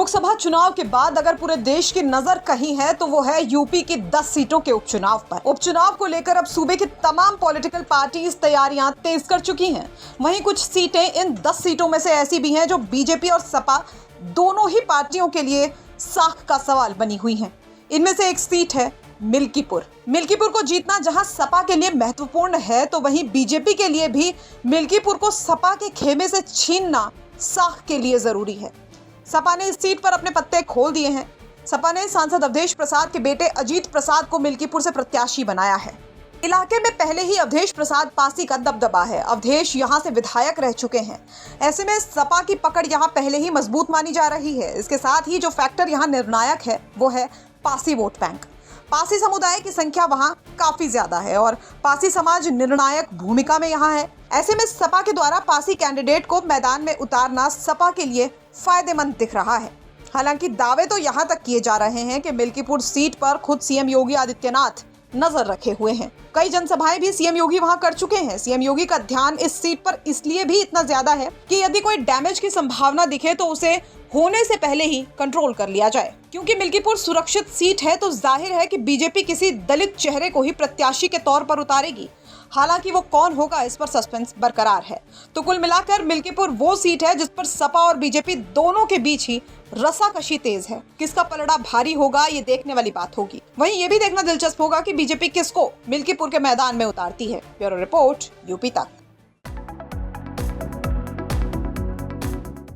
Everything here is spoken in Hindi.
लोकसभा चुनाव के बाद अगर पूरे देश की नजर कहीं है तो वो है यूपी की 10 सीटों के उपचुनाव पर। उपचुनाव को लेकर अब सूबे की तमाम पॉलिटिकल पार्टीज तैयारियां तेज कर चुकी हैं। वहीं कुछ सीटें इन 10 सीटों में से ऐसी भी हैं जो बीजेपी और सपा दोनों ही पार्टियों के लिए साख का सवाल बनी हुई हैं। इनमें से एक सीट है मिल्कीपुर। मिल्कीपुर को जीतना जहां सपा के लिए महत्वपूर्ण है, तो वहीं बीजेपी के लिए भी मिल्कीपुर को सपा के खेमे से छीनना साख के लिए जरूरी है। सपा ने इस सीट पर अपने पत्ते खोल दिए हैं। सपा ने सांसद अवधेश प्रसाद के बेटे अजीत प्रसाद को मिल्कीपुर से प्रत्याशी बनाया है। इलाके में पहले ही अवधेश प्रसाद पासी का दबदबा है। अवधेश यहां से विधायक रह चुके हैं। ऐसे में सपा की पकड़ यहां पहले ही मजबूत मानी जा रही है। इसके साथ ही जो फैक्टर यहां निर्णायक है वो है पासी वोट बैंक। पासी समुदाय की संख्या वहां काफी ज्यादा है और पासी समाज निर्णायक भूमिका में यहां है। ऐसे में सपा के द्वारा पासी कैंडिडेट को मैदान में उतारना सपा के लिए फायदेमंद दिख रहा है। हालांकि दावे तो यहां तक किए जा रहे हैं कि मिल्कीपुर सीट पर खुद सीएम योगी आदित्यनाथ नजर रखे हुए हैं। कई जनसभाएं भी सीएम योगी वहां कर चुके हैं। सीएम योगी का ध्यान इस सीट पर इसलिए भी इतना ज्यादा है कि यदि कोई डैमेज की संभावना दिखे तो उसे होने से पहले ही कंट्रोल कर लिया जाए। क्योंकि मिल्कीपुर सुरक्षित सीट है तो जाहिर है कि बीजेपी किसी दलित चेहरे को ही प्रत्याशी के तौर पर उतारेगी। हालांकि वो कौन होगा इस पर सस्पेंस बरकरार है। तो कुल मिलाकर मिल्कीपुर वो सीट है जिस पर सपा और बीजेपी दोनों के बीच ही रसाकशी तेज है। किसका पलड़ा भारी होगा ये देखने वाली बात होगी। वहीं ये भी देखना दिलचस्प होगा कि बीजेपी किसको मिल्कीपुर के मैदान में उतारती है। ब्यूरो रिपोर्ट, यूपी तक।